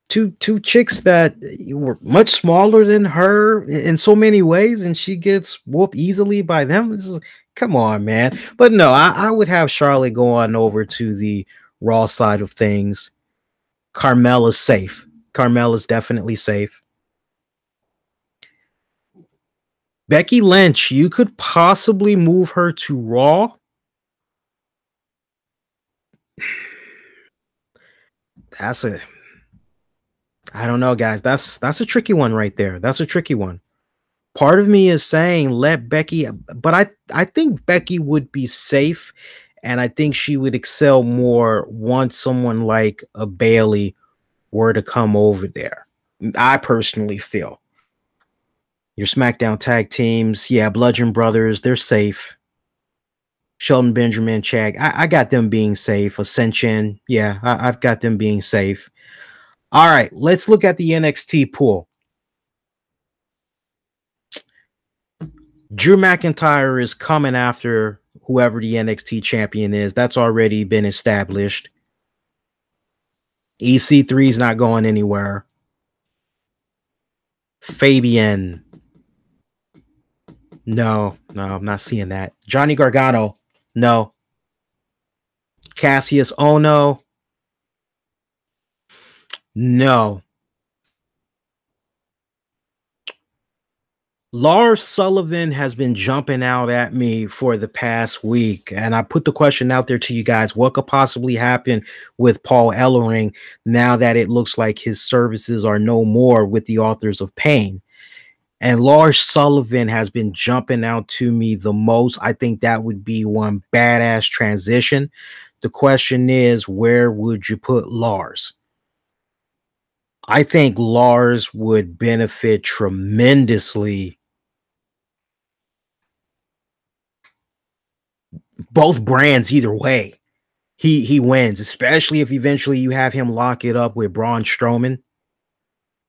Two chicks that were much smaller than her in so many ways, and she gets whooped easily by them. This is, come on, man. But no, I would have Charlotte go on over to the Raw side of things. Carmella's safe. Carmella's definitely safe. Becky Lynch, you could possibly move her to Raw. That's a, I don't know, guys. That's a tricky one right there. That's a tricky one. Part of me is saying let Becky, but I think Becky would be safe, and I think she would excel more once someone like a Bailey were to come over there. I personally feel. Your SmackDown tag teams, yeah, Bludgeon Brothers, they're safe. Shelton Benjamin, Chad, I got them being safe. Ascension, yeah, I've got them being safe. All right, let's look at the NXT pool. Drew McIntyre is coming after whoever the NXT champion is. That's already been established. EC3 is not going anywhere. Fabian. No, I'm not seeing that. Johnny Gargano. No. Cassius Ono. No. Lars Sullivan has been jumping out at me for the past week, and I put the question out there to you guys: what could possibly happen with Paul Ellering now that it looks like his services are no more with the Authors of Pain? And Lars Sullivan has been jumping out to me the most. I think that would be one badass transition. The question is, where would you put Lars? I think Lars would benefit tremendously. Both brands, either way, he wins, especially if eventually you have him lock it up with Braun Strowman.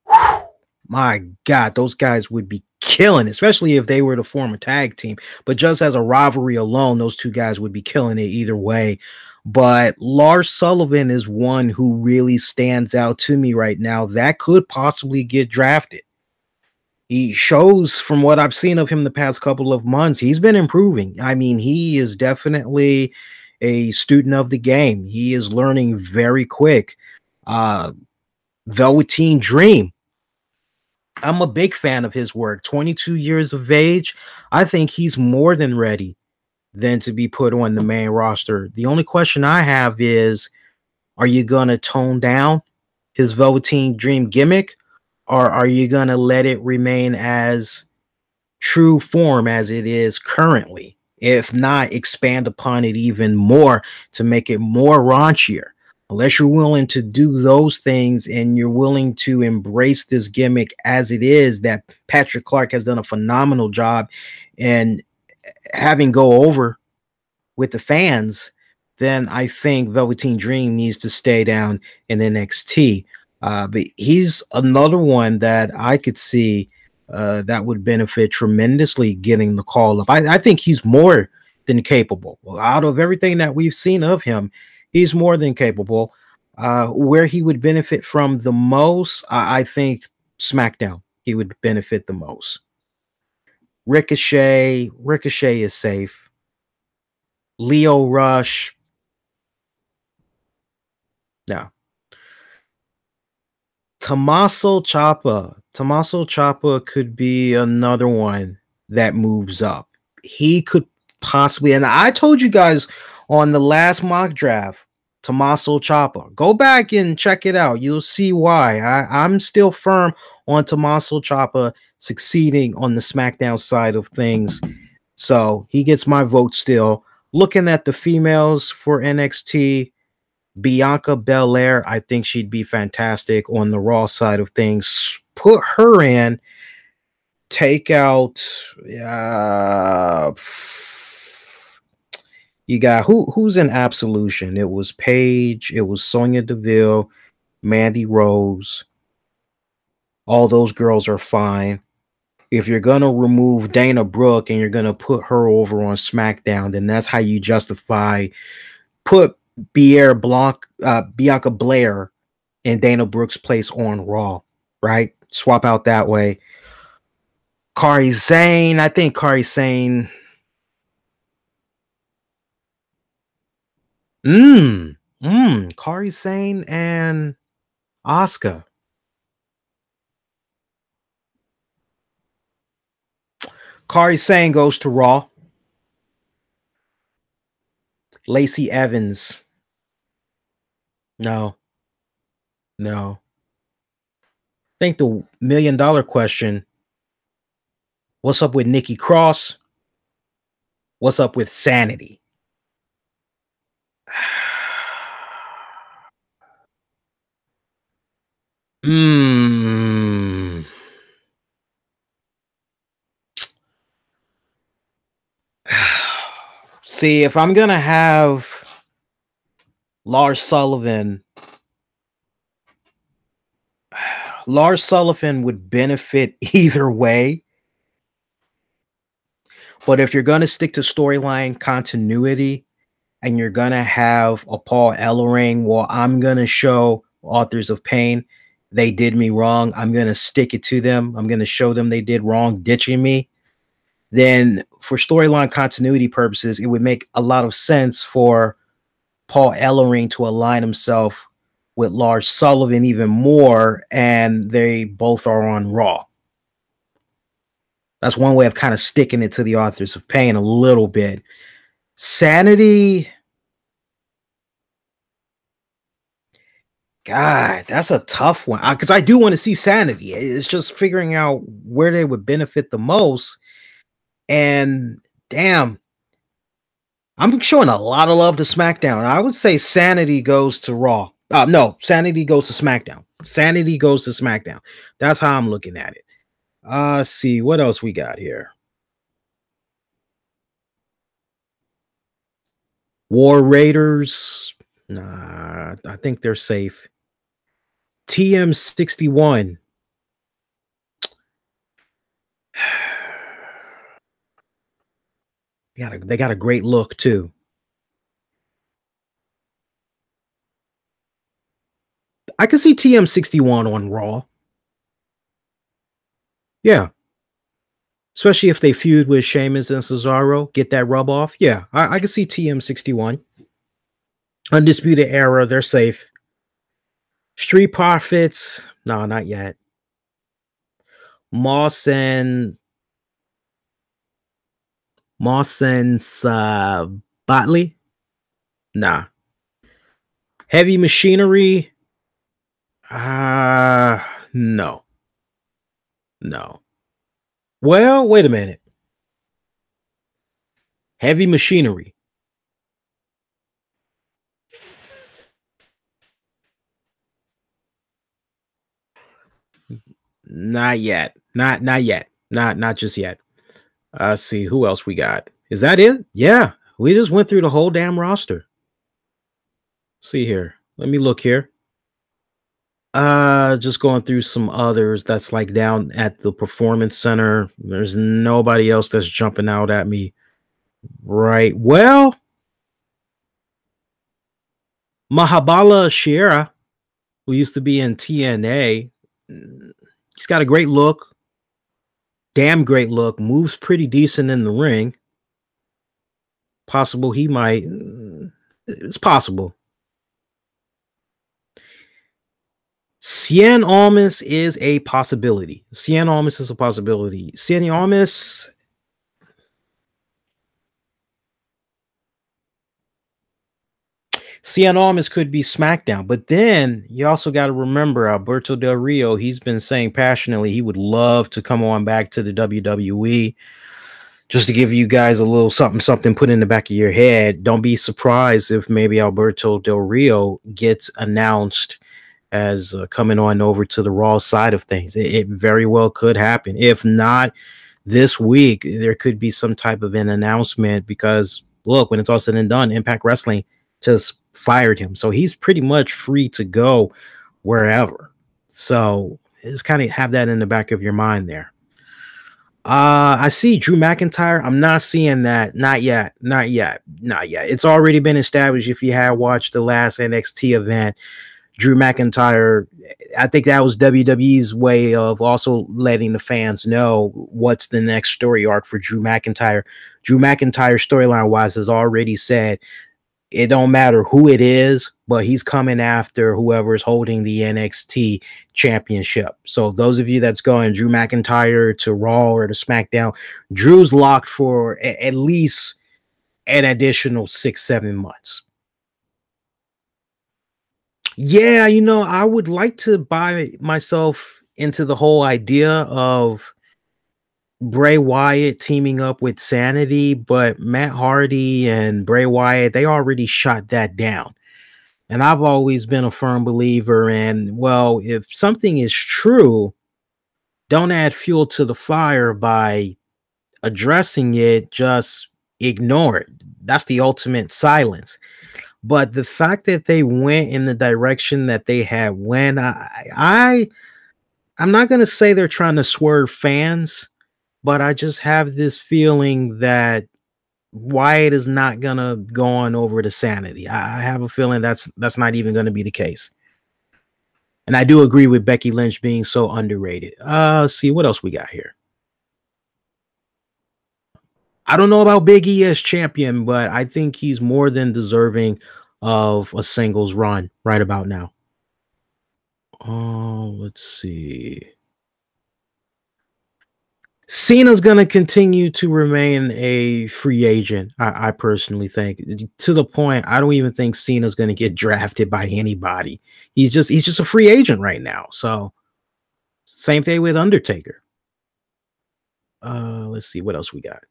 Whew, my God, those guys would be killing, especially if they were to form a tag team. But just as a rivalry alone, those two guys would be killing it either way. But Lars Sullivan is one who really stands out to me right now that could possibly get drafted. He shows, from what I've seen of him the past couple of months, he's been improving. I mean, he is definitely a student of the game. He is learning very quick. Velveteen Dream, I'm a big fan of his work. 22 years of age. I think he's more than ready than to be put on the main roster. The only question I have is, are you going to tone down his Velveteen Dream gimmick, or are you going to let it remain as true form as it is currently? If not, expand upon it even more to make it more raunchier. Unless you're willing to do those things and you're willing to embrace this gimmick as it is, that Patrick Clark has done a phenomenal job in having go over with the fans, then I think Velveteen Dream needs to stay down in NXT. But he's another one that I could see that would benefit tremendously getting the call up. I think he's more than capable. Well, out of everything that we've seen of him, he's more than capable. Where he would benefit from the most, I think SmackDown, he would benefit the most. Ricochet is safe. Leo Rush, no. Tommaso Ciampa could be another one that moves up. He could possibly, and I told you guys on the last mock draft, Tommaso Ciampa. Go back and check it out. You'll see why. I'm still firm on Tommaso Ciampa succeeding on the SmackDown side of things. So he gets my vote still. Looking at the females for NXT, Bianca Belair, I think she'd be fantastic on the Raw side of things. Put her in. Take out you got who's in Absolution? It was Paige, it was Sonya Deville, Mandy Rose. All those girls are fine. If you're gonna remove Dana Brooke and you're gonna put her over on SmackDown, then that's how you justify put Bianca Blair in Dana Brooke's place on Raw, right? Swap out that way. Kairi Sane, I think Kairi Sane. Kairi Sane and Asuka. Kairi Sane goes to Raw. Lacey Evans. No. I think the $1 million question, what's up with Nikki Cross? What's up with Sanity? See, if I'm gonna have Lars Sullivan would benefit either way. But if you're gonna stick to storyline continuity and you're gonna have a Paul Ellering, well, I'm gonna show Authors of Pain they did me wrong. I'm gonna stick it to them. I'm gonna show them they did wrong, ditching me. Then for storyline continuity purposes, it would make a lot of sense for Paul Ellering to align himself with Lars Sullivan even more, and they both are on Raw. That's one way of kind of sticking it to the Authors of Pain a little bit. Sanity, God, that's a tough one because I do want to see Sanity. It's just figuring out where they would benefit the most. And damn, I'm showing a lot of love to SmackDown. I would say Sanity goes to Raw. No, Sanity goes to SmackDown. Sanity goes to SmackDown. That's how I'm looking at it. Let's see what else we got here. War Raiders. Nah, I think they're safe. TM61. They got a great look too. I can see TM61 on Raw. Yeah. Especially if they feud with Sheamus and Cesaro, get that rub off. Yeah, I can see TM61. Undisputed Era, they're safe. Street Profits, no, not yet. Moss and Botley, nah. Heavy Machinery, no. Well, wait a minute. Heavy Machinery. Not yet. Not yet. Not just yet. Let's see who else we got. Is that it? Yeah. We just went through the whole damn roster. See here. Let me look here. Just going through some others that's like down at the Performance Center. There's nobody else that's jumping out at me. Right. Well, Mahabala Shira, who used to be in TNA, he's got a great look. Damn great look. Moves pretty decent in the ring. Possible he might. It's possible. Cien Almas is a possibility. Cien Almas is a possibility. Cien Almas. Cien Almas could be SmackDown, but then you also got to remember Alberto Del Rio. He's been saying passionately he would love to come on back to the WWE. Just to give you guys a little something put in the back of your head, don't be surprised if maybe Alberto Del Rio gets announced as coming on over to the Raw side of things. It very well could happen. If not this week, there could be some type of an announcement because, look, when it's all said and done, Impact Wrestling just fired him. So he's pretty much free to go wherever. So just kind of have that in the back of your mind there. I see Drew McIntyre. I'm not seeing that. Not yet. Not yet. Not yet. It's already been established. If you had watched the last NXT event, Drew McIntyre, I think that was WWE's way of also letting the fans know what's the next story arc for Drew McIntyre. Drew McIntyre, storyline wise, has already said it don't matter who it is, but he's coming after whoever is holding the NXT championship. So those of you that's going Drew McIntyre to Raw or to SmackDown, Drew's locked for at least an additional 6-7 months. Yeah, you know, I would like to buy myself into the whole idea of Bray Wyatt teaming up with Sanity, but Matt Hardy and Bray Wyatt, they already shot that down. And I've always been a firm believer in, well, if something is true, don't add fuel to the fire by addressing it, just ignore it. That's the ultimate silence. But the fact that they went in the direction that they had went, I'm not going to say they're trying to swerve fans, but I just have this feeling that Wyatt is not gonna go on over to Sanity. I have a feeling that's not even going to be the case. And I do agree with Becky Lynch being so underrated. Let's see what else we got here. I don't know about Big E as champion, but I think he's more than deserving of a singles run right about now. Oh, let's see. Cena's going to continue to remain a free agent, I personally think, to the point I don't even think Cena's going to get drafted by anybody. He's just a free agent right now. So same thing with Undertaker. Let's see what else we got.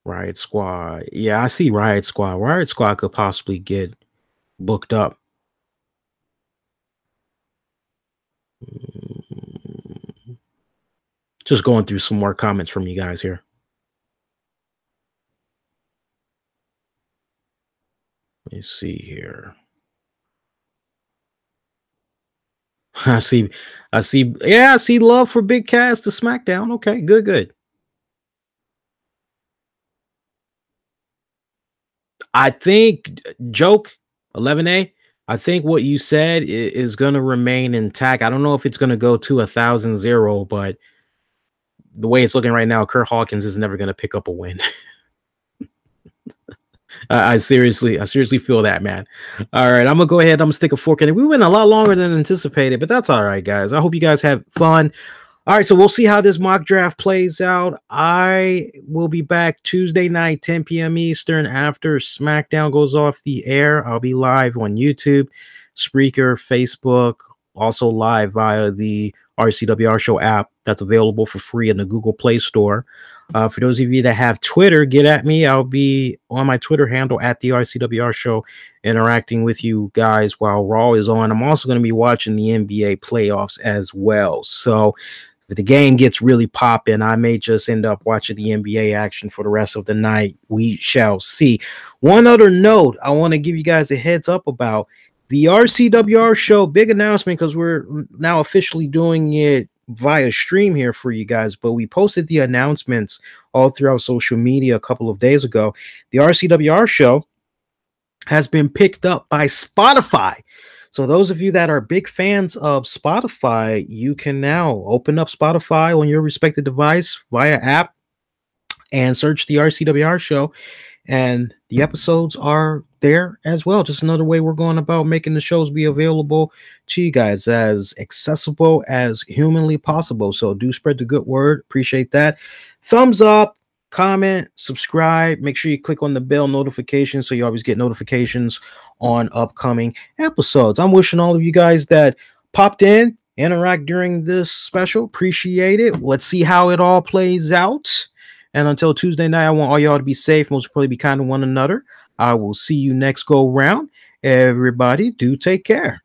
Riot Squad. Yeah, I see Riot Squad. Riot Squad could possibly get booked up. Just going through some more comments from you guys here. Let me see here. I see, yeah, I see love for Big Cass to SmackDown. Okay, good. I think joke 11A. I think what you said is going to remain intact. I don't know if it's going to go to 1,000-0, but the way it's looking right now, Kurt Hawkins is never going to pick up a win. I seriously feel that, man. All right, I'm gonna go ahead. I'm gonna stick a fork in it. We went a lot longer than anticipated, but that's all right, guys. I hope you guys have fun. All right, so we'll see how this mock draft plays out. I will be back Tuesday night, 10 p.m. Eastern, after SmackDown goes off the air. I'll be live on YouTube, Spreaker, Facebook, also live via the RCWR Show app that's available for free in the Google Play Store. For those of you that have Twitter, get at me. I'll be on my Twitter handle at the RCWR Show, interacting with you guys while Raw is on. I'm also going to be watching the NBA playoffs as well. So if the game gets really popping, I may just end up watching the NBA action for the rest of the night. We shall see. One other note I want to give you guys a heads up about the RCWR Show. Big announcement, because we're now officially doing it via stream here for you guys, but we posted the announcements all throughout social media a couple of days ago. The RCWR Show has been picked up by Spotify. So those of you that are big fans of Spotify, you can now open up Spotify on your respective device via app and search the RCWR Show, and the episodes are there as well. Just another way we're going about making the shows be available to you guys as accessible as humanly possible. So do spread the good word. Appreciate that. Thumbs up, comment, subscribe. Make sure you click on the bell notification so you always get notifications on upcoming episodes. I'm wishing all of you guys that popped in, interact during this special. Appreciate it. Let's see how it all plays out. And until Tuesday night, I want all y'all to be safe. Most probably be kind to one another. I will see you next go round. Everybody, do take care.